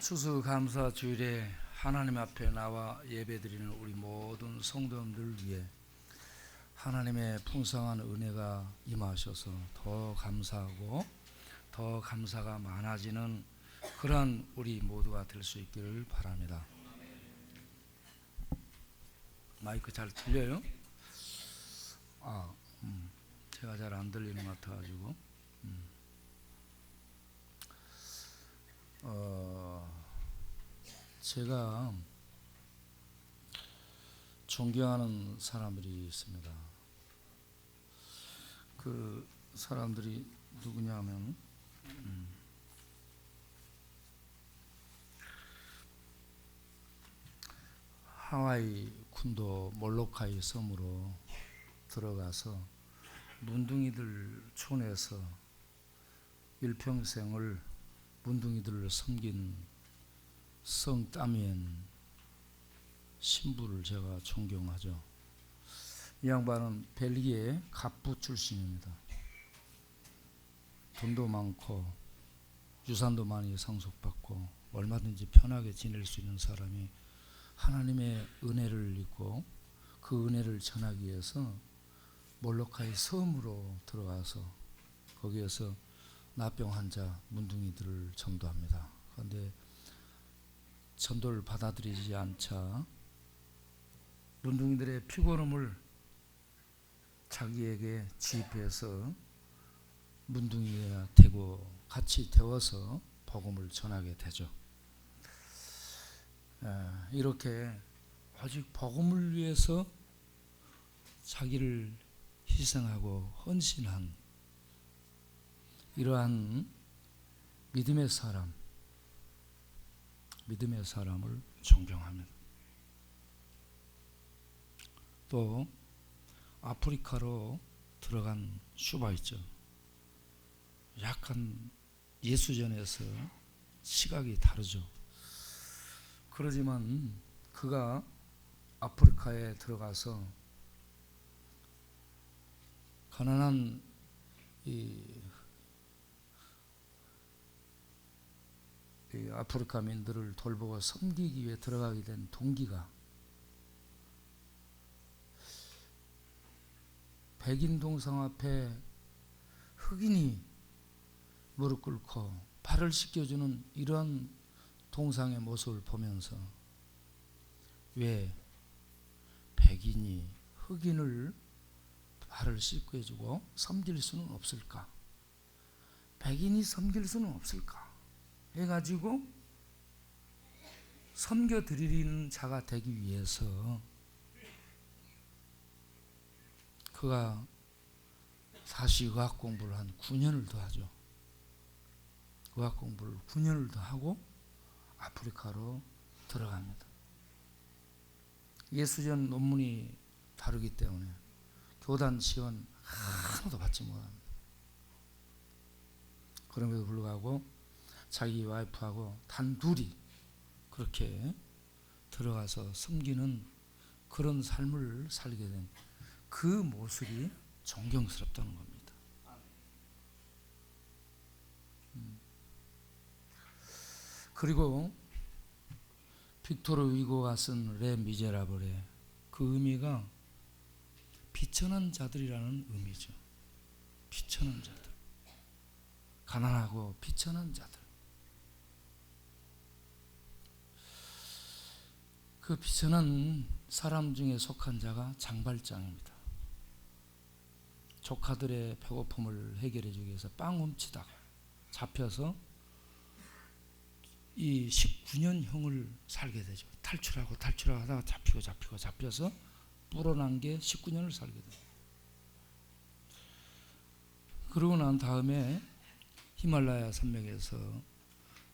추수감사 주일에 하나님 앞에 나와 예배드리는 우리 모든 성도님들 위해 하나님의 풍성한 은혜가 임하셔서 더 감사하고 더 감사가 많아지는 그러한 우리 모두가 될 수 있기를 바랍니다. 마이크 잘 들려요? 제가 잘 안 들리는 것 같아가지고 제가 존경하는 사람들이 있습니다. 그 사람들이 누구냐면 하와이 군도 몰로카이 섬으로 들어가서 문둥이들 촌에서 일평생을 문둥이들을 섬긴 성따미엔 신부를 제가 존경하죠. 이 양반은 벨기에 갑부 출신입니다. 돈도 많고 유산도 많이 상속받고 얼마든지 편하게 지낼 수 있는 사람이 하나님의 은혜를 입고 그 은혜를 전하기 위해서 몰로카이 섬으로 들어가서 거기에서 나병 환자 문둥이들을 전도합니다. 그런데 전도를 받아들이지 않자 문둥이들의 피고름을 자기에게 지입해서 문둥이와 대고 같이 데워서 복음을 전하게 되죠. 이렇게 오직 복음을 위해서 자기를 희생하고 헌신한 이러한 믿음의 사람을 존경합니다. 또 아프리카로 들어간 슈바 있죠. 약간 예수전에서 시각이 다르죠. 그러지만 그가 아프리카에 들어가서 가난한 이 아프리카민들을 돌보고 섬기기 위해 들어가게 된 동기가 백인 동상 앞에 흑인이 무릎 꿇고 발을 씻겨주는 이런 동상의 모습을 보면서 왜 백인이 흑인을 발을 씻고 해주고 섬길 수는 없을까? 백인이 섬길 수는 없을까? 해가지고 섬겨드리는 자가 되기 위해서 그가 다시 의학 공부를 한 9년을 더 하죠. 의학 공부를 9년을 더 하고 아프리카로 들어갑니다. 예수전 논문이 다르기 때문에 교단 지원 하나도 받지 못합니다. 그럼에도 불구하고 자기 와이프하고 단둘이 그렇게 들어가서 섬기는 그런 삶을 살게 된 그 모습이 존경스럽다는 겁니다. 그리고 빅토르 위고가 쓴 레 미제라블의 그 의미가 비천한 자들이라는 의미죠. 비천한 자들, 가난하고 비천한 자들. 그 비천한 사람 중에 속한 자가 장발장입니다. 조카들의 배고픔을 해결해 주기 위해서 빵 훔치다가 잡혀서 이 19년형을 살게 되죠. 탈출하다가 잡혀서 불어난 게 19년을 살게 돼요. 그러고 난 다음에 히말라야 산맥에서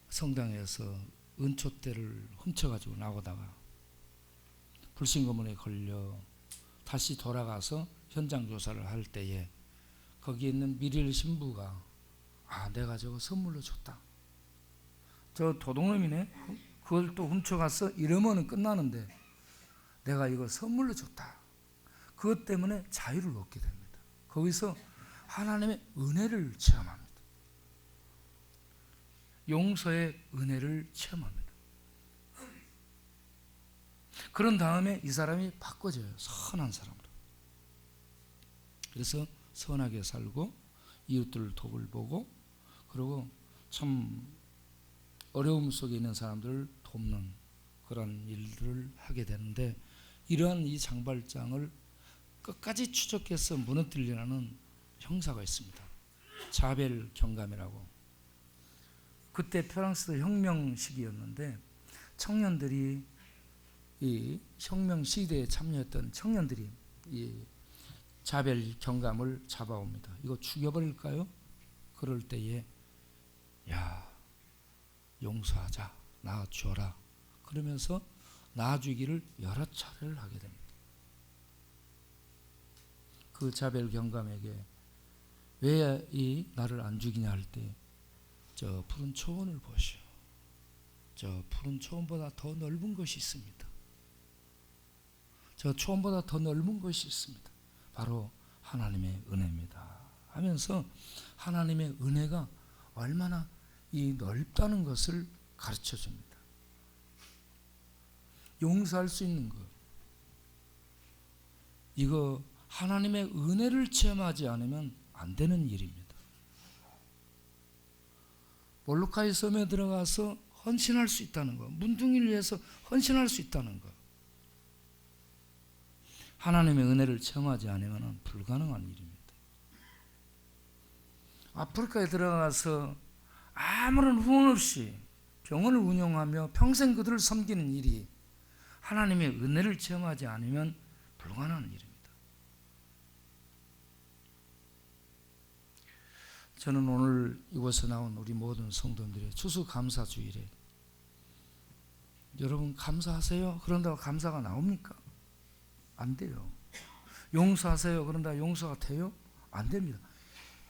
성당에서 은촛대를 훔쳐가지고 나오다가 불신검문에 걸려 다시 돌아가서 현장 조사를 할 때에 거기에 있는 미릴 신부가 내가 저거 선물로 줬다. 저 도둑놈이네. 그걸 또 훔쳐갔어. 이러면 끝나는데 내가 이거 선물로 줬다. 그것 때문에 자유를 얻게 됩니다. 거기서 하나님의 은혜를 체험합니다. 용서의 은혜를 체험합니다. 그런 다음에 이 사람이 바꿔져요. 선한 사람으로. 그래서 선하게 살고 이웃들 덕을 보고, 그리고 참 어려움 속에 있는 사람들을 돕는 그런 일들을 하게 되는데, 이러한 이 장발장을 끝까지 추적해서 무너뜨리려는 형사가 있습니다. 자벨 경감이라고. 그때 프랑스 혁명 시기였는데 청년들이, 이 혁명 시대에 참여했던 청년들이 이 자벨 경감을 잡아옵니다. 이거 죽여버릴까요? 그럴 때에 야, 용서하자, 놔줘라 그러면서 놔주기를 여러 차례를 하게 됩니다. 그 자벨 경감에게 왜 이 나를 안 죽이냐 할 때, 저 푸른 초원을 보시오. 저 푸른 초원보다 더 넓은 것이 있습니다. 저 초원보다 더 넓은 것이 있습니다. 바로 하나님의 은혜입니다 하면서 하나님의 은혜가 얼마나 이 넓다는 것을 가르쳐 줍니다. 용서할 수 있는 것, 이거 하나님의 은혜를 체험하지 않으면 안 되는 일입니다. 몰로카이 섬에 들어가서 헌신할 수 있다는 것, 문둥이를 위해서 헌신할 수 있다는 것, 하나님의 은혜를 체험하지 않으면 불가능한 일입니다. 아프리카에 들어가서 아무런 후원 없이 병원을 운영하며 평생 그들을 섬기는 일이 하나님의 은혜를 체험하지 않으면 불가능한 일입니다. 저는 오늘 이곳에 나온 우리 모든 성도님들의 추수감사주일에 여러분 감사하세요? 그런다고 감사가 나옵니까? 안 돼요. 용서하세요? 그런다고 용서가 돼요? 안 됩니다.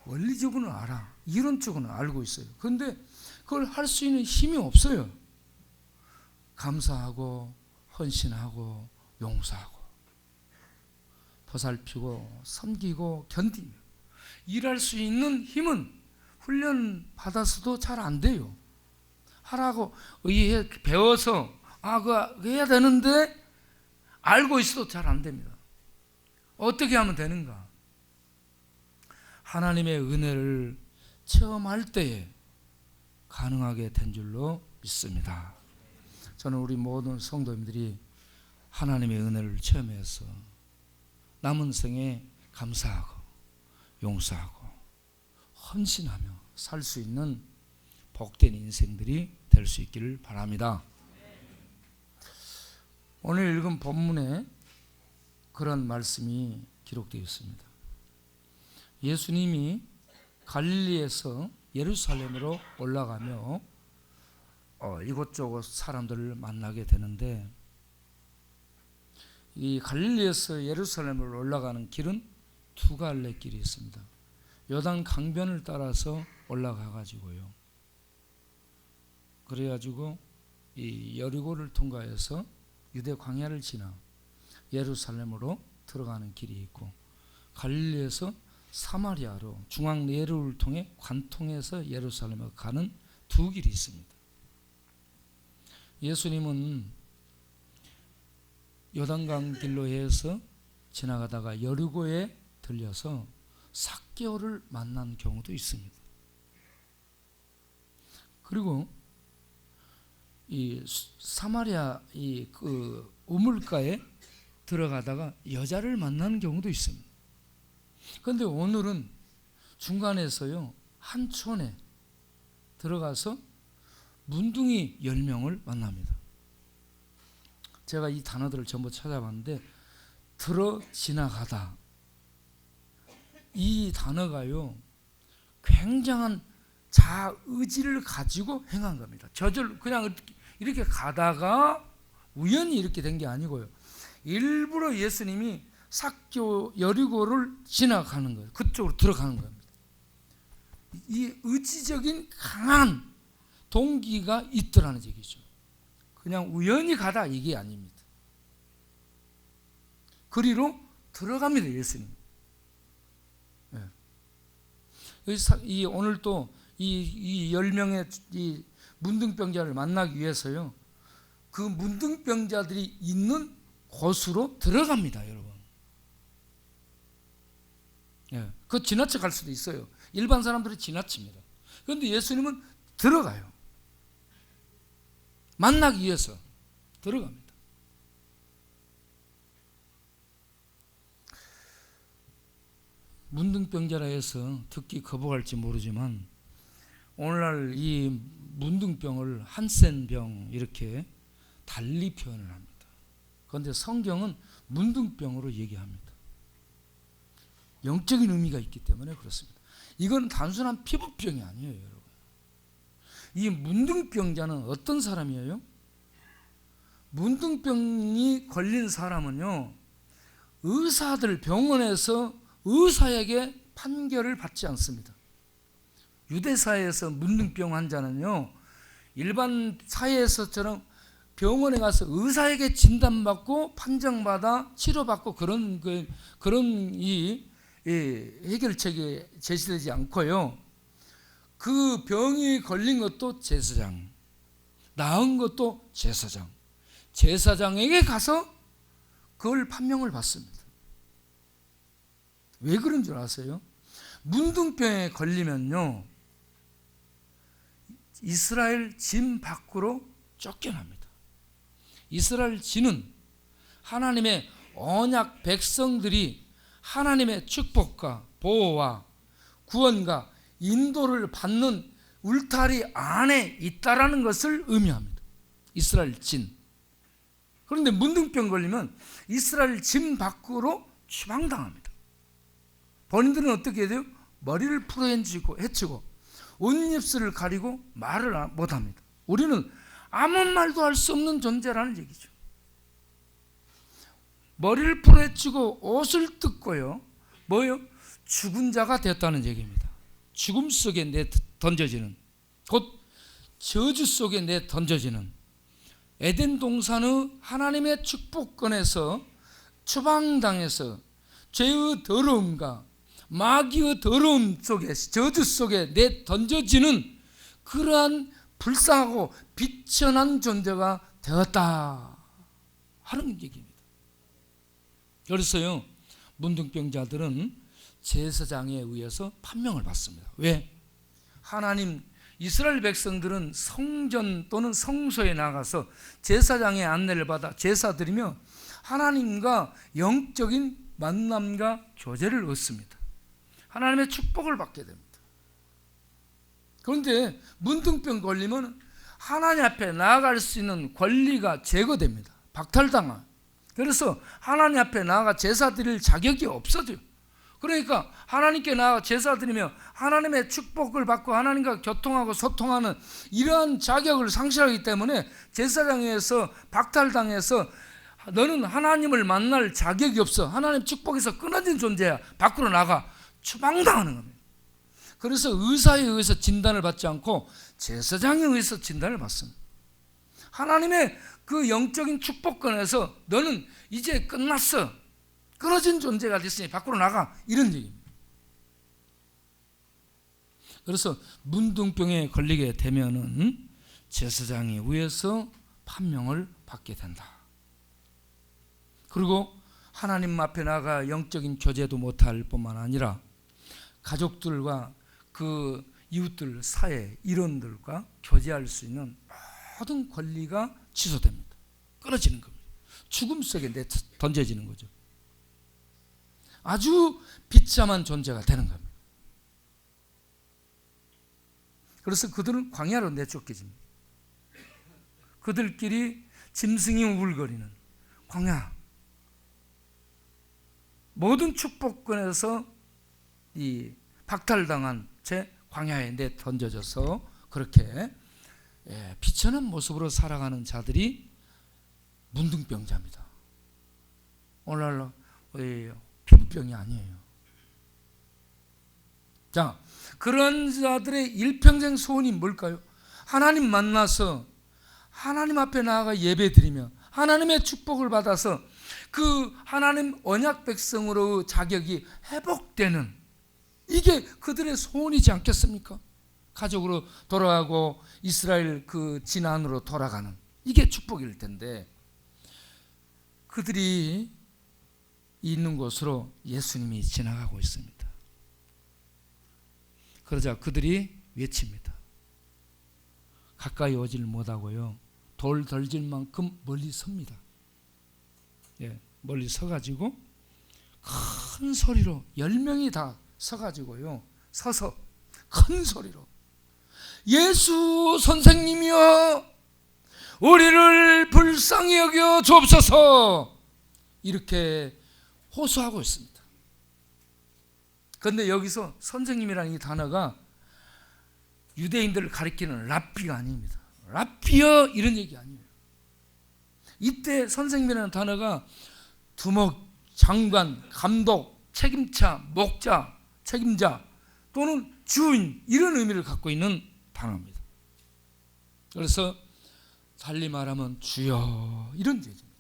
원리적으로는 알아. 이론적으로는 알고 있어요. 그런데 그걸 할 수 있는 힘이 없어요. 감사하고 헌신하고 용서하고 보살피고 섬기고 견디며 일할 수 있는 힘은 훈련 받아서도 잘 안 돼요. 하라고 의해 배워서 그거 해야 되는데 알고 있어도 잘 안 됩니다. 어떻게 하면 되는가? 하나님의 은혜를 체험할 때에 가능하게 된 줄로 믿습니다. 저는 우리 모든 성도님들이 하나님의 은혜를 체험해서 남은 생에 감사하고 용서하고 헌신하며 살 수 있는 복된 인생들이 될 수 있기를 바랍니다. 오늘 읽은 본문에 그런 말씀이 기록되어 있습니다. 예수님이 갈릴리에서 예루살렘으로 올라가며 이곳저곳 사람들을 만나게 되는데, 이 갈릴리에서 예루살렘으로 올라가는 길은 두 갈래 길이 있습니다. 요단 강변을 따라서 올라가 가지고요. 그래가지고 이 여리고를 통과해서 유대 광야를 지나 예루살렘으로 들어가는 길이 있고, 갈릴리에서 사마리아로 중앙 내루를 통해 관통해서 예루살렘에 가는 두 길이 있습니다. 예수님은 요단강 길로 해서 지나가다가 여리고에 들려서 삭개오를 만난 경우도 있습니다. 그리고 이 사마리아 그 우물가에 들어가다가 여자를 만나는 경우도 있습니다. 그런데 오늘은 중간에서요 한 촌에 들어가서 문둥이 10명을 만납니다. 제가 이 단어들을 전부 찾아봤는데, 들어 지나가다, 이 단어가요 굉장한 자의지를 가지고 행한 겁니다. 저절로 그냥 이렇게 가다가 우연히 이렇게 된 게 아니고요, 일부러 예수님이 삭개오 여리고를 지나가는 거예요. 그쪽으로 들어가는 겁니다. 이 의지적인 강한 동기가 있더라는 얘기죠. 그냥 우연히 가다 이게 아닙니다. 그리로 들어갑니다, 예수님. 이 오늘 또 이 10명의 이 문둥병자를 만나기 위해서요, 그 문둥병자들이 있는 곳으로 들어갑니다, 여러분. 예, 그 지나쳐 갈 수도 있어요. 일반 사람들이 지나칩니다. 그런데 예수님은 들어가요. 만나기 위해서 들어갑니다. 문둥병자라 해서 듣기 거북할지 모르지만 오늘날 이 문둥병을 한센병 이렇게 달리 표현을 합니다. 그런데 성경은 문둥병으로 얘기합니다. 영적인 의미가 있기 때문에 그렇습니다. 이건 단순한 피부병이 아니에요, 여러분. 이 문둥병자는 어떤 사람이에요? 문둥병이 걸린 사람은요, 의사들 병원에서 의사에게 판결을 받지 않습니다. 유대사회에서 문둥병 환자는요, 일반 사회에서처럼 병원에 가서 의사에게 진단받고 판정받아 치료받고 그런 이 해결책이 제시되지 않고요, 그 병이 걸린 것도 제사장, 나은 것도 제사장, 제사장에게 가서 그걸 판명을 받습니다. 왜 그런 줄 아세요? 문둥병에 걸리면요, 이스라엘 진 밖으로 쫓겨납니다. 이스라엘 진은 하나님의 언약 백성들이 하나님의 축복과 보호와 구원과 인도를 받는 울타리 안에 있다라는 것을 의미합니다. 이스라엘 진. 그런데 문둥병 걸리면 이스라엘 진 밖으로 추방당합니다. 본인들은 어떻게 해야 돼요? 머리를 풀어헤치고 옷 입술을 가리고 말을 못합니다. 우리는 아무 말도 할 수 없는 존재라는 얘기죠. 머리를 풀어헤치고 옷을 뜯고요, 뭐요? 죽은 자가 됐다는 얘기입니다. 죽음 속에 내 던져지는, 곧 저주 속에 내 던져지는, 에덴 동산의 하나님의 축복권에서 추방당해서 죄의 더러움과 마귀의 더러움 속에, 저주 속에 내 던져지는 그러한 불쌍하고 비천한 존재가 되었다 하는 얘기입니다. 그래서요, 문둥병자들은 제사장에 의해서 판명을 받습니다. 왜? 하나님, 이스라엘 백성들은 성전 또는 성소에 나가서 제사장의 안내를 받아 제사 드리며 하나님과 영적인 만남과 교제를 얻습니다. 하나님의 축복을 받게 됩니다. 그런데 문둥병 걸리면 하나님 앞에 나아갈 수 있는 권리가 제거됩니다. 박탈당해요. 그래서 하나님 앞에 나아가 제사 드릴 자격이 없어져요. 그러니까 하나님께 나아가 제사 드리며 하나님의 축복을 받고 하나님과 교통하고 소통하는 이러한 자격을 상실하기 때문에 제사장에서 박탈당해서 너는 하나님을 만날 자격이 없어, 하나님 축복에서 끊어진 존재야, 밖으로 나가, 추방당하는 겁니다. 그래서 의사에 의해서 진단을 받지 않고 제사장에 의해서 진단을 받습니다. 하나님의 그 영적인 축복권에서 너는 이제 끝났어, 끊어진 존재가 됐으니 밖으로 나가, 이런 얘기입니다. 그래서 문둥병에 걸리게 되면은 제사장에 의해서 판명을 받게 된다. 그리고 하나님 앞에 나가 영적인 교제도 못할 뿐만 아니라 가족들과 그 이웃들 사회 일원들과 교제할 수 있는 모든 권리가 취소됩니다. 끊어지는 겁니다. 죽음 속에 던져지는 거죠. 아주 비참한 존재가 되는 겁니다. 그래서 그들은 광야로 내쫓겨집니다. 그들끼리 짐승이 우글거리는 광야, 모든 축복권에서 이 박탈당한 채 광야에 내 던져져서 그렇게 비천한 모습으로 살아가는 자들이 문둥병자입니다. 오늘날 피부병이 아니에요. 자, 그런 자들의 일평생 소원이 뭘까요? 하나님 만나서 하나님 앞에 나아가 예배드리며 하나님의 축복을 받아서 그 하나님 언약 백성으로 자격이 회복되는, 이게 그들의 소원이지 않겠습니까? 가족으로 돌아가고 이스라엘 그 진안으로 돌아가는, 이게 축복일 텐데 그들이 있는 곳으로 예수님이 지나가고 있습니다. 그러자 그들이 외칩니다. 가까이 오질 못하고요, 돌 던질 만큼 멀리 섭니다. 멀리 서가지고 큰 소리로 10명이 다 서가지고요, 서서 큰 소리로 예수 선생님이여 우리를 불쌍히 여겨 주옵소서, 이렇게 호소하고 있습니다. 그런데 여기서 선생님이라는 이 단어가 유대인들을 가리키는 랍비가 아닙니다. 랍비여 이런 얘기 아니에요. 이때 선생님이라는 단어가 두목, 장관, 감독, 책임자, 목자, 책임자 또는 주인, 이런 의미를 갖고 있는 단어입니다. 그래서 달리 말하면 주여 이런 얘기입니다.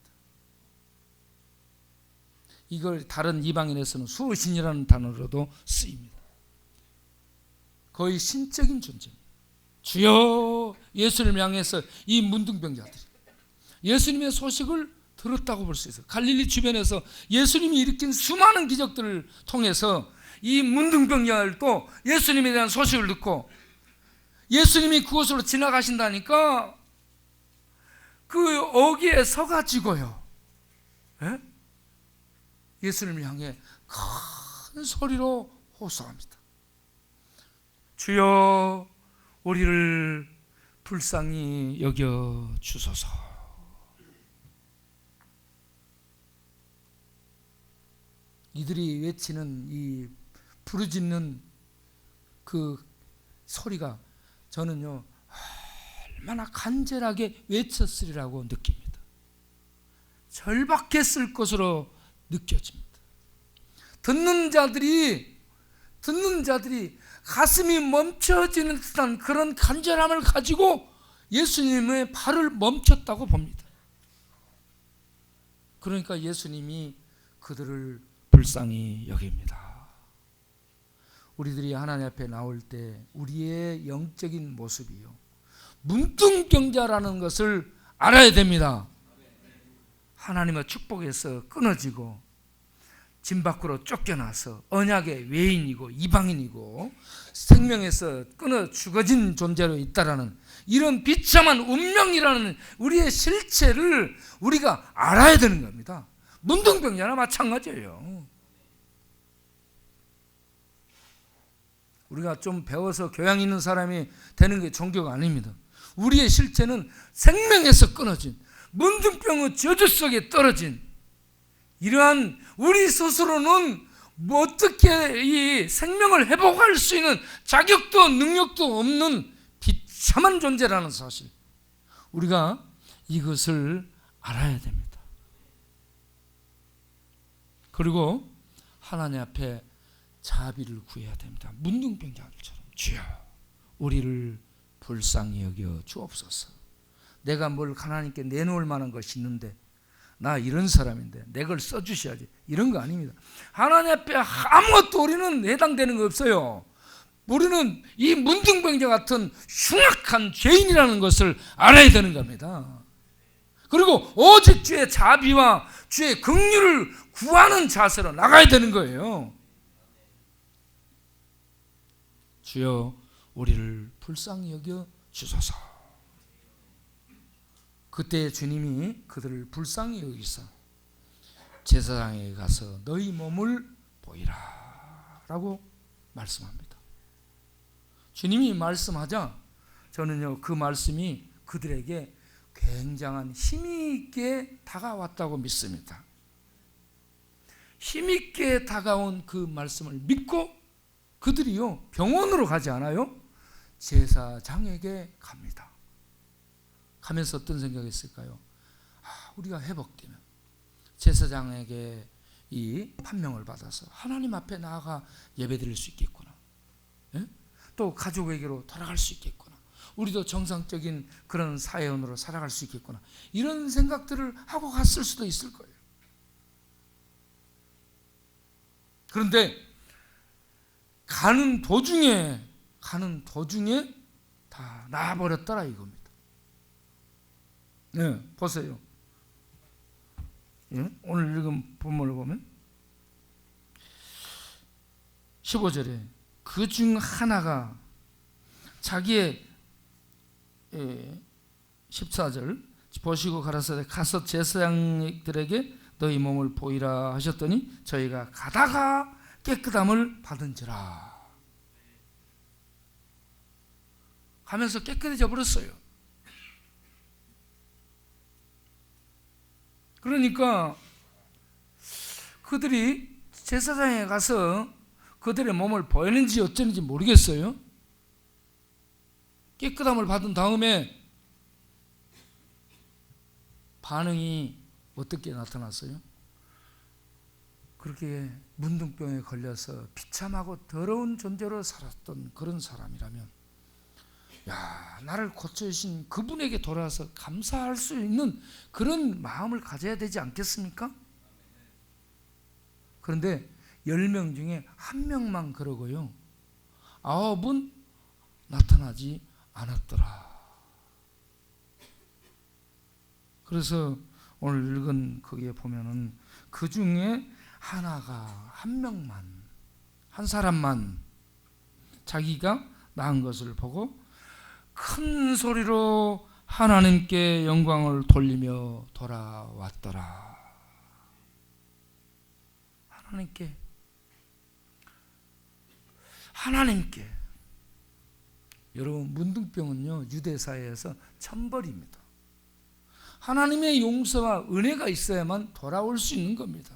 이걸 다른 이방인에서는 수신이라는 단어로도 쓰입니다. 거의 신적인 존재입니다. 주여, 예수님을 향해서 이 문둥병자들이 예수님의 소식을 들었다고 볼 수 있어요. 갈릴리 주변에서 예수님이 일으킨 수많은 기적들을 통해서 이 문둥병자들도 예수님에 대한 소식을 듣고 예수님이 그곳으로 지나가신다니까 그 어귀에 서가지고요, 예수님을 향해 큰 소리로 호소합니다. 주여 우리를 불쌍히 여겨 주소서. 이들이 외치는 이 부르짖는 그 소리가 저는요 얼마나 간절하게 외쳤으리라고 느낍니다. 절박했을 것으로 느껴집니다. 듣는 자들이 가슴이 멈춰지는 듯한 그런 간절함을 가지고 예수님의 발을 멈췄다고 봅니다. 그러니까 예수님이 그들을 불쌍히 여깁니다. 우리들이 하나님 앞에 나올 때 우리의 영적인 모습이요, 문둥병자라는 것을 알아야 됩니다. 하나님의 축복에서 끊어지고 진 밖으로 쫓겨나서 언약의 외인이고 이방인이고 생명에서 끊어 죽어진 존재로 있다라는 이런 비참한 운명이라는 우리의 실체를 우리가 알아야 되는 겁니다. 문둥병자나 마찬가지예요. 우리가 좀 배워서 교양 있는 사람이 되는 게 종교가 아닙니다. 우리의 실체는 생명에서 끊어진 문둥병의 저주 속에 떨어진 이러한 우리 스스로는 어떻게 이 생명을 회복할 수 있는 자격도 능력도 없는 비참한 존재라는 사실, 우리가 이것을 알아야 됩니다. 그리고 하나님 앞에 자비를 구해야 됩니다. 문둥병자들처럼 주여 우리를 불쌍히 여겨 주옵소서. 내가 뭘 하나님께 내놓을 만한 것이 있는데 나 이런 사람인데 내 걸 써주셔야지, 이런 거 아닙니다. 하나님 앞에 아무것도 우리는 해당되는 거 없어요. 우리는 이 문둥병자 같은 흉악한 죄인이라는 것을 알아야 되는 겁니다. 그리고 오직 주의 자비와 주의 긍휼을 구하는 자세로 나가야 되는 거예요. 주여 우리를 불쌍히 여겨 주소서. 그때 주님이 그들을 불쌍히 여기사 제사장에게 가서 너희 몸을 보이라 라고 말씀합니다. 주님이 말씀하자 저는요 그 말씀이 그들에게 굉장한 힘이 있게 다가왔다고 믿습니다. 힘 있게 다가온 그 말씀을 믿고 그들이요 병원으로 가지 않아요, 제사장에게 갑니다. 가면서 어떤 생각이 있을까요? 우리가 회복되면 제사장에게 이 판명을 받아서 하나님 앞에 나아가 예배드릴 수 있겠구나, 또 가족에게로 돌아갈 수 있겠구나, 우리도 정상적인 그런 사회원으로 살아갈 수 있겠구나, 이런 생각들을 하고 갔을 수도 있을 거예요. 그런데 가는 도중에 가는 도중에 다 나아버렸더라 이겁니다. 네, 보세요. 예? 오늘 읽은 본문을 보면 15절에 그 중 하나가 자기의 14절 보시고 가라사대 가서 제사장들에게 너희 몸을 보이라 하셨더니 저희가 가다가 깨끗함을 받은지라. 가면서 깨끗해져 버렸어요. 그러니까 그들이 제사장에 가서 그들의 몸을 보이는지 어쩌는지 모르겠어요. 깨끗함을 받은 다음에 반응이 어떻게 나타났어요? 그렇게 문둥병에 걸려서 비참하고 더러운 존재로 살았던 그런 사람이라면, 야, 나를 고쳐주신 그분에게 돌아와서 감사할 수 있는 그런 마음을 가져야 되지 않겠습니까? 그런데 10명 중에 1명만 그러고요, 9은 나타나지 않았더라. 그래서 오늘 읽은 거기에 보면은 그 중에 하나가, 1명만, 한 사람만 자기가 나은 것을 보고 큰 소리로 하나님께 영광을 돌리며 돌아왔더라. 하나님께. 여러분, 문둥병은요 유대사회에서 천벌입니다. 하나님의 용서와 은혜가 있어야만 돌아올 수 있는 겁니다.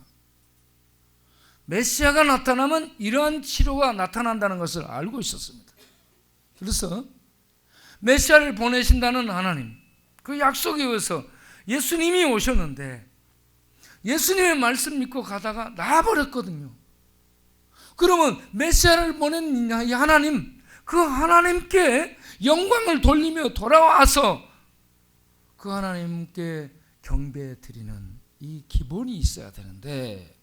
메시아가 나타나면 이러한 치료가 나타난다는 것을 알고 있었습니다. 그래서 메시아를 보내신다는 하나님, 그 약속에 의해서 예수님이 오셨는데 예수님의 말씀 믿고 가다가 나아버렸거든요. 그러면 메시아를 보낸 이 하나님, 그 하나님께 영광을 돌리며 돌아와서 그 하나님께 경배 드리는 이 기본이 있어야 되는데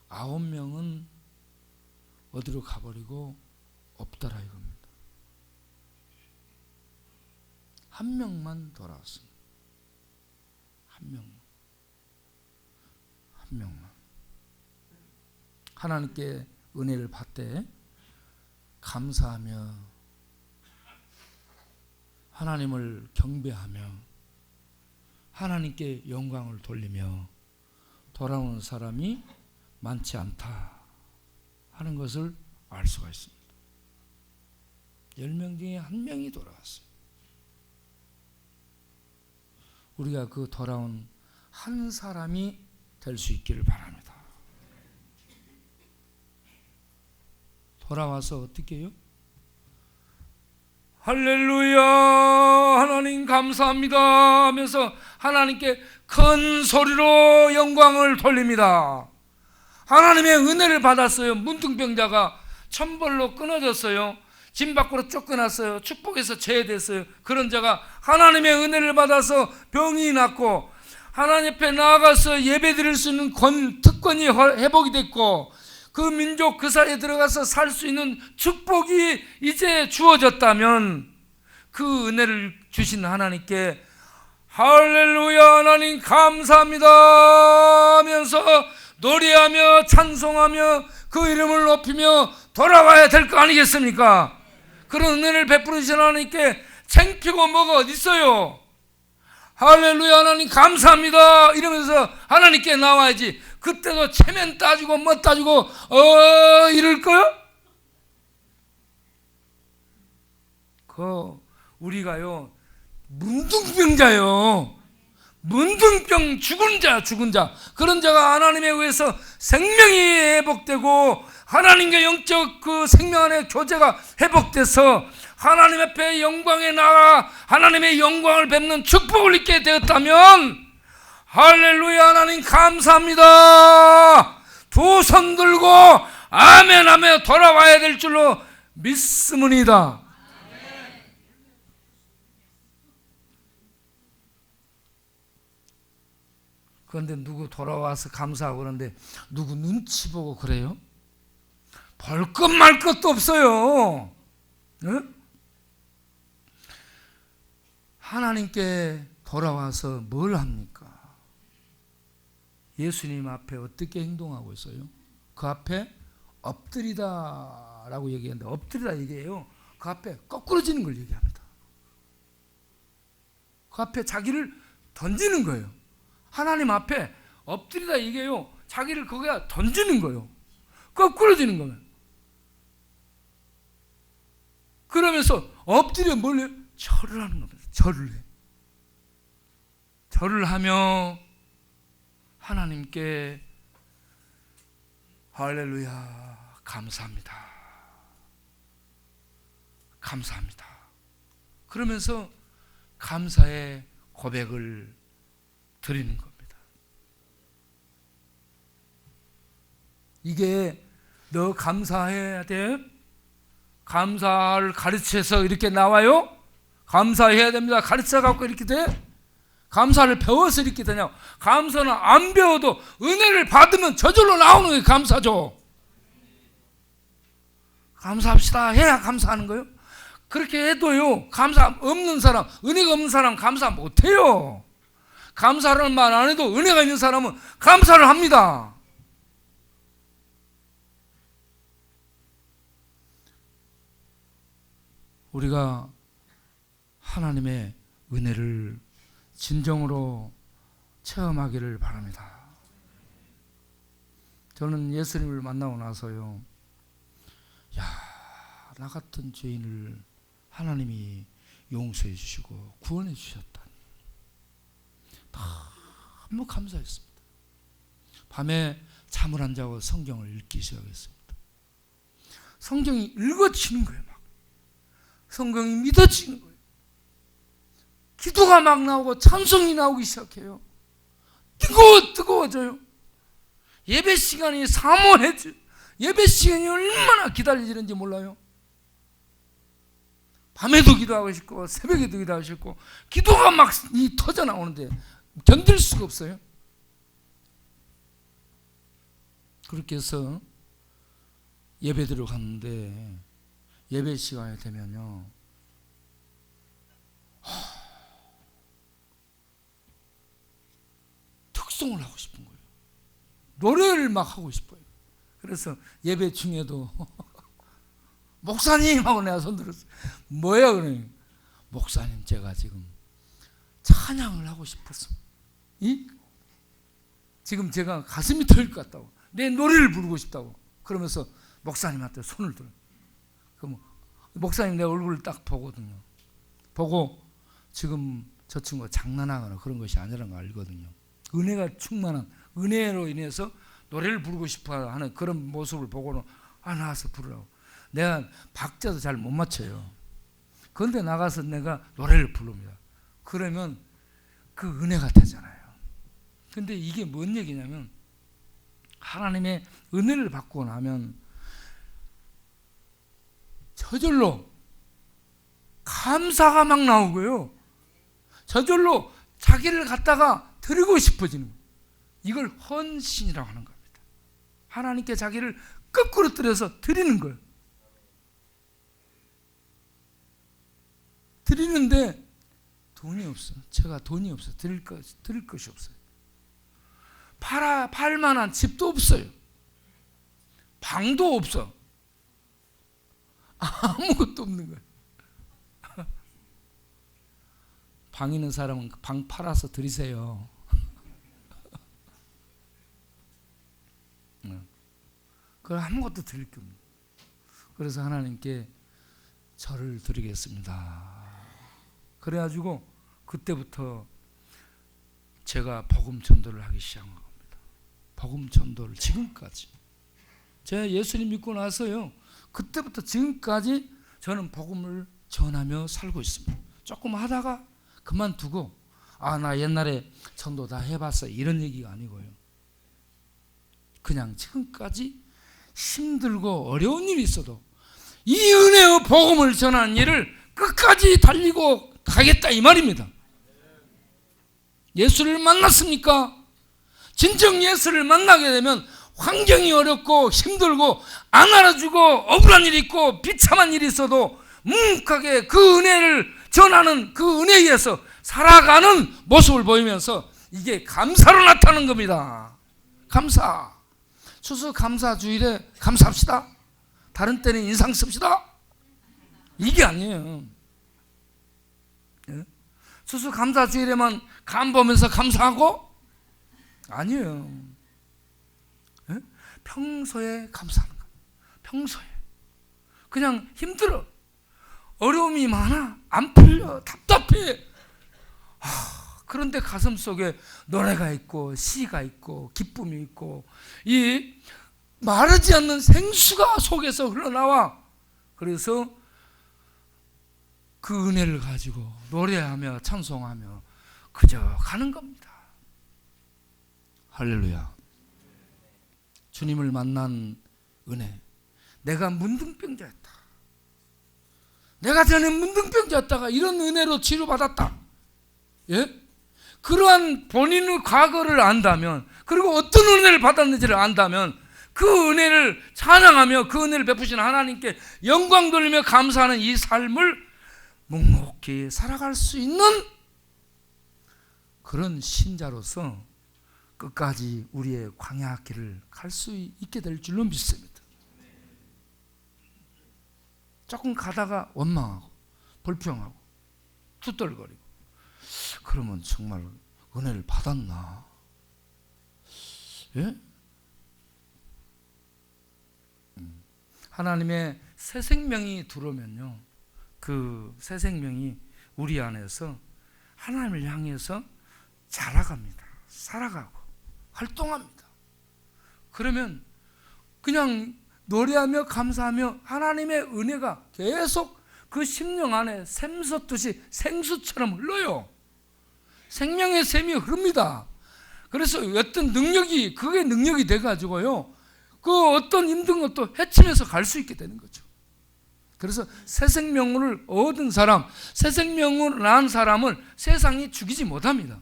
9명은 어디로 가버리고 없더라 이겁니다. 1명만 돌아왔습니다. 1명만. 하나님께 은혜를 받되 감사하며 하나님을 경배하며 하나님께 영광을 돌리며 돌아오는 사람이 많지 않다 하는 것을 알 수가 있습니다. 10명 중에 1명이 돌아왔어요. 우리가 그 돌아온 한 사람이 될 수 있기를 바랍니다. 돌아와서 어떻게 해요? 할렐루야 하나님 감사합니다 하면서 하나님께 큰 소리로 영광을 돌립니다. 하나님의 은혜를 받았어요. 문둥병자가 천벌로 끊어졌어요. 진 밖으로 쫓겨났어요. 축복에서 제외됐어요. 그런 자가 하나님의 은혜를 받아서 병이 낫고 하나님 앞에 나아가서 예배드릴 수 있는 특권이 회복이 됐고 그 민족 그 사이에 들어가서 살 수 있는 축복이 이제 주어졌다면 그 은혜를 주신 하나님께 할렐루야 하나님 감사합니다 하면서 노래하며 찬송하며 그 이름을 높이며 돌아와야 될 거 아니겠습니까? 그런 은혜를 베풀으신 하나님께 창피고 뭐가 어디 있어요? 할렐루야 하나님 감사합니다 이러면서 하나님께 나와야지. 그때도 체면 따지고 뭐 따지고 이럴 거요? 우리가요 문둥병자요. 문둥병 죽은 자 그런 자가 하나님에 의해서 생명이 회복되고 하나님과 영적 그 생명 안에 교제가 회복돼서 하나님 앞에 영광에 나가 하나님의 영광을 뵙는 축복을 입게 되었다면 할렐루야 하나님 감사합니다 두 손 들고 아멘 하며 돌아와야 될 줄로 믿습니다. 그런데 누구 돌아와서 감사하고 그러는데 누구 눈치 보고 그래요? 볼 것 말 것도 없어요. 응? 하나님께 돌아와서 뭘 합니까? 예수님 앞에 어떻게 행동하고 있어요? 그 앞에 엎드리다 라고 얘기하는데, 엎드리다 얘기해요. 그 앞에 거꾸러지는 걸 얘기합니다. 그 앞에 자기를 던지는 거예요. 하나님 앞에 엎드리다 얘기해요. 자기를 거기다 던지는 거예요. 거꾸러지는 거예요. 그러면서 엎드려 뭘 해요? 절을 하는 겁니다. 절을 해. 절을 하며 하나님께 할렐루야 감사합니다. 감사합니다. 그러면서 감사의 고백을 드리는 겁니다. 이게 너 감사해야 돼? 감사를 가르쳐서 이렇게 나와요? 감사해야 됩니다. 가르쳐 갖고 이렇게 돼? 감사를 배워서 이렇게 되냐? 감사는 안 배워도 은혜를 받으면 저절로 나오는 게 감사죠. 감사합시다 해야 감사하는 거예요. 그렇게 해도요, 감사 없는 사람, 은혜가 없는 사람 감사 못해요. 감사라는 말 안 해도 은혜가 있는 사람은 감사를 합니다. 우리가 하나님의 은혜를 진정으로 체험하기를 바랍니다. 저는 예수님을 만나고 나서요, 나 같은 죄인을 하나님이 용서해 주시고 구원해 주셨다니 너무 감사했습니다. 밤에 잠을 안 자고 성경을 읽기 시작했습니다. 성경이 읽어지는 거예요. 막 성경이 믿어지는 거예요. 기도가 막 나오고 찬송이 나오기 시작해요. 뜨거워져요. 예배 시간이 사모해져. 예배 시간이 얼마나 기다려지는지 몰라요. 밤에도 기도하고 싶고 새벽에도 기도하고 싶고 기도가 막 터져 나오는데 견딜 수가 없어요. 그렇게 해서 예배 들어갔는데 예배 시간이 되면요, 특송을 하고 싶은 거예요. 노래를 막 하고 싶어요. 그래서 예배 중에도 목사님 하고 내가 손 들었어요. 뭐야 그러니, 목사님 제가 지금 찬양을 하고 싶었어. 지금 제가 가슴이 터질 것 같다고, 내 노래를 부르고 싶다고. 그러면서 목사님한테 손을 들어요. 그럼 목사님 내 얼굴을 딱 보거든요. 보고 지금 저 친구가 장난하거나 그런 것이 아니라는 걸 알거든요. 은혜가 충만한, 은혜로 인해서 노래를 부르고 싶어 하는 그런 모습을 보고는 나와서 부르라고. 내가 박자도 잘 못 맞춰요. 그런데 나가서 내가 노래를 부릅니다. 그러면 그 은혜가 되잖아요. 근데 이게 뭔 얘기냐면, 하나님의 은혜를 받고 나면 저절로 감사가 막 나오고요, 저절로 자기를 갖다가 드리고 싶어지는 거예요. 이걸 헌신이라고 하는 겁니다. 하나님께 자기를 거꾸로 들여서 드리는 거예요. 드리는데 돈이 없어요. 제가 돈이 없어요. 드릴 것이 없어요. 팔 만한 집도 없어요. 방도 없어. 아무것도 없는 거예요. 방 있는 사람은 방 팔아서 드리세요. 그걸 아무것도 드릴 게 없는. 그래서 하나님께 절을 드리겠습니다. 그래가지고 그때부터 제가 복음 전도를 하기 시작한 겁니다. 복음 전도를 지금까지. 제가 예수님 믿고 나서요, 그때부터 지금까지 저는 복음을 전하며 살고 있습니다. 조금 하다가 그만두고, 나 옛날에 전도 다 해봤어 이런 얘기가 아니고요. 그냥 지금까지 힘들고 어려운 일이 있어도 이 은혜의 복음을 전하는 일을 끝까지 달리고 가겠다 이 말입니다. 예수를 만났습니까? 진정 예수를 만나게 되면 환경이 어렵고 힘들고 안 알아주고 억울한 일이 있고 비참한 일이 있어도 묵묵하게 그 은혜를 전하는 그 은혜에 의해서 살아가는 모습을 보이면서 이게 감사로 나타나는 겁니다. 감사. 추수감사주일에 감사합시다. 다른 때는 인상 씁시다. 이게 아니에요. 추수감사주일에만 간 보면서 감사하고? 아니에요. 평소에 감사하는 거예요. 평소에. 그냥 힘들어. 어려움이 많아. 안 풀려. 답답해. 그런데 가슴 속에 노래가 있고 시가 있고 기쁨이 있고 이 마르지 않는 생수가 속에서 흘러나와. 그래서 그 은혜를 가지고 노래하며 찬송하며 그저 가는 겁니다. 할렐루야. 주님을 만난 은혜. 내가 문둥병자였다. 내가 전에 문둥병자였다가 이런 은혜로 치료받았다. 예? 그러한 본인의 과거를 안다면, 그리고 어떤 은혜를 받았는지를 안다면 그 은혜를 찬양하며 그 은혜를 베푸시는 하나님께 영광 돌리며 감사하는 이 삶을 묵묵히 살아갈 수 있는 그런 신자로서 끝까지 우리의 광야길을 갈 수 있게 될 줄로 믿습니다. 조금 가다가 원망하고 불평하고 투덜거리고 그러면 정말 은혜를 받았나? 예? 하나님의 새 생명이 들어오면요, 그 새 생명이 우리 안에서 하나님을 향해서 자라갑니다. 살아가고 활동합니다. 그러면 그냥 노래하며 감사하며 하나님의 은혜가 계속 그 심령 안에 샘솟듯이 생수처럼 흘러요. 생명의 샘이 흐릅니다. 그래서 어떤 능력이, 그게 능력이 돼가지고요, 그 어떤 힘든 것도 헤치면서 갈 수 있게 되는 거죠. 그래서 새 생명을 얻은 사람, 새 생명을 낳은 사람을 세상이 죽이지 못합니다.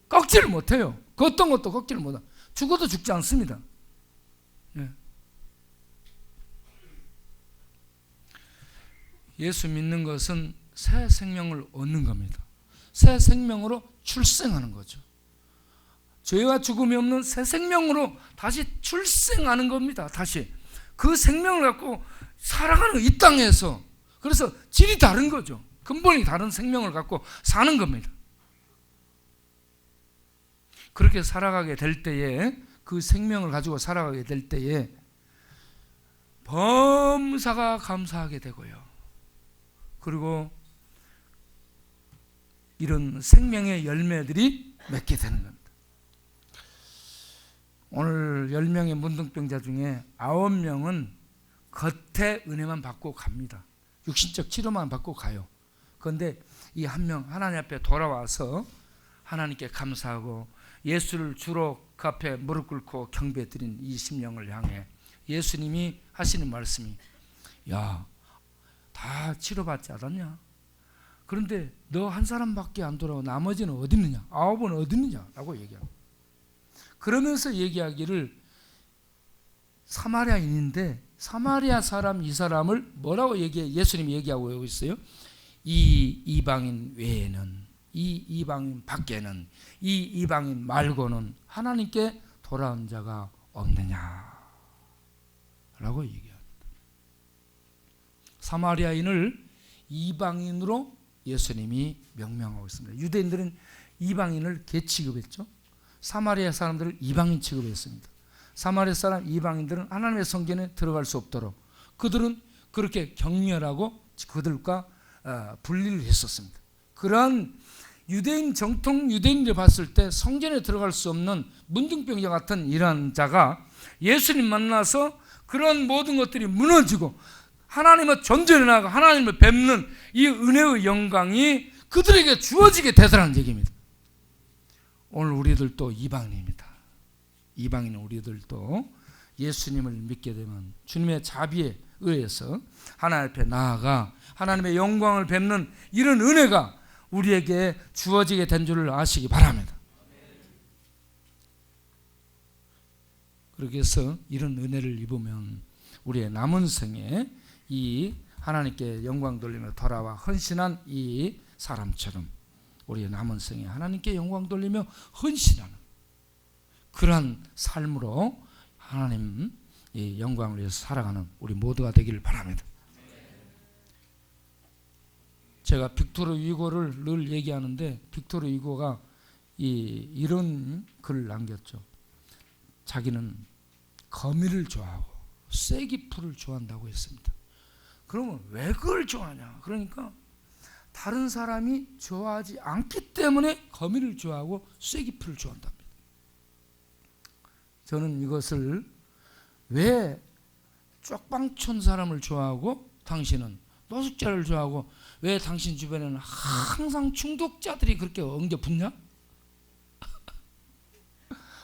꺾지를 못해요. 그 어떤 것도 꺾지를 못합니다. 죽어도 죽지 않습니다. 예. 예수 믿는 것은 새 생명을 얻는 겁니다. 새 생명으로 출생하는 거죠. 죄와 죽음이 없는 새 생명으로 다시 출생하는 겁니다. 다시 그 생명을 갖고 살아가는 이 땅에서. 그래서 질이 다른 거죠. 근본이 다른 생명을 갖고 사는 겁니다. 그렇게 살아가게 될 때에, 그 생명을 가지고 살아가게 될 때에 범사가 감사하게 되고요, 그리고 이런 생명의 열매들이 맺게 되는 겁니다. 오늘 10명의 문둥병자 중에 9명은 겉에 은혜만 받고 갑니다. 육신적 치료만 받고 가요. 그런데 이 한 명, 하나님 앞에 돌아와서 하나님께 감사하고 예수를 주로 그 앞에 무릎 꿇고 경배드린 이 심령을 향해 예수님이 하시는 말씀이, 야, 다 치료받지 않았냐? 그런데 너 한 사람밖에 안 돌아오고 나머지는 어디 있느냐? 9은 어디 있느냐? 라고 얘기합니다. 그러면서 얘기하기를, 사마리아인인데 사마리아 사람 이 사람을 뭐라고 예수님이 얘기하고 있어요? 이 이방인 외에는, 이 이방인 밖에는, 이 이방인 말고는 하나님께 돌아온 자가 없느냐 라고 얘기합니다. 사마리아인을 이방인으로 예수님이 명명하고 있습니다. 유대인들은 이방인을 개 취급했죠. 사마리아 사람들을 이방인 취급했습니다. 사마리아 사람 이방인들은 하나님의 성전에 들어갈 수 없도록 그들은 그렇게 격렬하고 그들과 분리를 했었습니다. 그러한 유대인, 정통 유대인들 봤을 때 성전에 들어갈 수 없는 문둥병자 같은 이러한 자가 예수님 만나서 그런 모든 것들이 무너지고 하나님의 존재를 나가 하나님을 뵙는 이 은혜의 영광이 그들에게 주어지게 되더라는 얘기입니다. 오늘 우리들도 이방인입니다. 이방인 우리들도 예수님을 믿게 되면 주님의 자비에 의해서 하나님 앞에 나아가 하나님의 영광을 뵙는 이런 은혜가 우리에게 주어지게 된 줄을 아시기 바랍니다. 그렇게 해서 이런 은혜를 입으면 우리의 남은 생에 이 하나님께 영광 돌리며 돌아와 헌신한 이 사람처럼 우리의 남은 생에 하나님께 영광 돌리며 헌신하는 그러한 삶으로 하나님 이 영광을 위해서 살아가는 우리 모두가 되기를 바랍니다. 제가 빅토르 위고를 늘 얘기하는데 빅토르 위고가 이런 글을 남겼죠. 자기는 거미를 좋아하고 쐐기풀을 좋아한다고 했습니다. 그러면 왜 그걸 좋아하냐? 그러니까 다른 사람이 좋아하지 않기 때문에 거미를 좋아하고 쐐기풀을 좋아한답니다. 저는 이것을 왜 쪽방촌 사람을 좋아하고 당신은 노숙자를 좋아하고 왜 당신 주변에는 항상 중독자들이 그렇게 엉겨붙냐?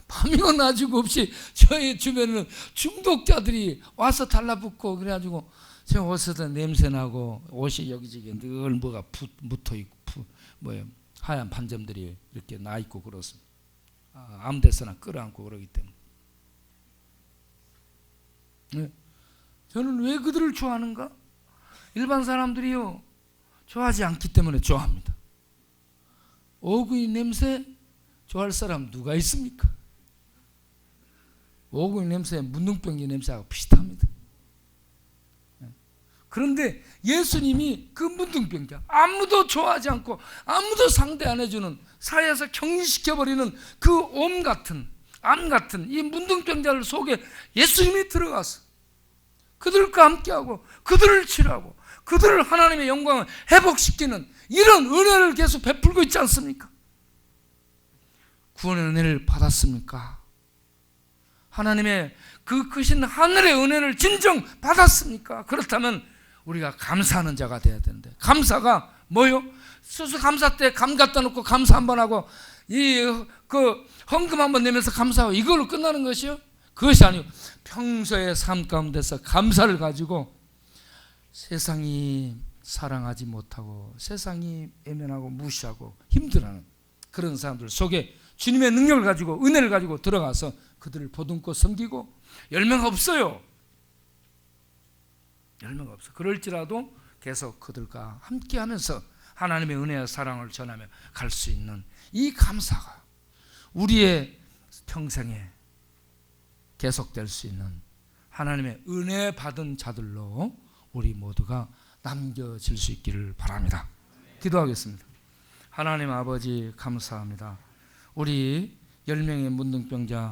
밤이고 낮이고 없이 저희 주변에는 중독자들이 와서 달라붙고 그래가지고 제 옷에도 냄새나고 옷이 여기저기 늘 뭐가 묻어있고 하얀 반점들이 이렇게 나있고 그렇습니다. 아무 데서나 끌어안고 그러기 때문에. 네. 저는 왜 그들을 좋아하는가? 일반 사람들이요 좋아하지 않기 때문에 좋아합니다. 오구이 냄새 좋아할 사람 누가 있습니까? 오구이 냄새 문둥병기 냄새하고 비슷합니다. 그런데 예수님이 그 문둥병자 아무도 좋아하지 않고 아무도 상대 안 해주는 사회에서 격리시켜버리는 그 암 같은 이 문둥병자를 속에 예수님이 들어가서 그들과 함께하고 그들을 치료하고 그들을 하나님의 영광을 회복시키는 이런 은혜를 계속 베풀고 있지 않습니까? 구원의 은혜를 받았습니까? 하나님의 그 크신 하늘의 은혜를 진정 받았습니까? 그렇다면 우리가 감사하는 자가 돼야 되는데 감사가 뭐요? 수수감사 때 감 갖다 놓고 감사 한번 하고 그 헌금 한번 내면서 감사하고 이걸로 끝나는 것이요? 그것이 아니고 평소의 삶 가운데서 감사를 가지고 세상이 사랑하지 못하고 세상이 외면하고 무시하고 힘들어하는 그런 사람들 속에 주님의 능력을 가지고 은혜를 가지고 들어가서 그들을 보듬고 섬기고 열매가 없어요. 열매가 없어. 그럴지라도 계속 그들과 함께하면서 하나님의 은혜와 사랑을 전하며 갈 수 있는 이 감사가 우리의 평생에 계속될 수 있는 하나님의 은혜 받은 자들로 우리 모두가 남겨질 수 있기를 바랍니다. 기도하겠습니다. 하나님 아버지 감사합니다. 우리 10명의 문둥병자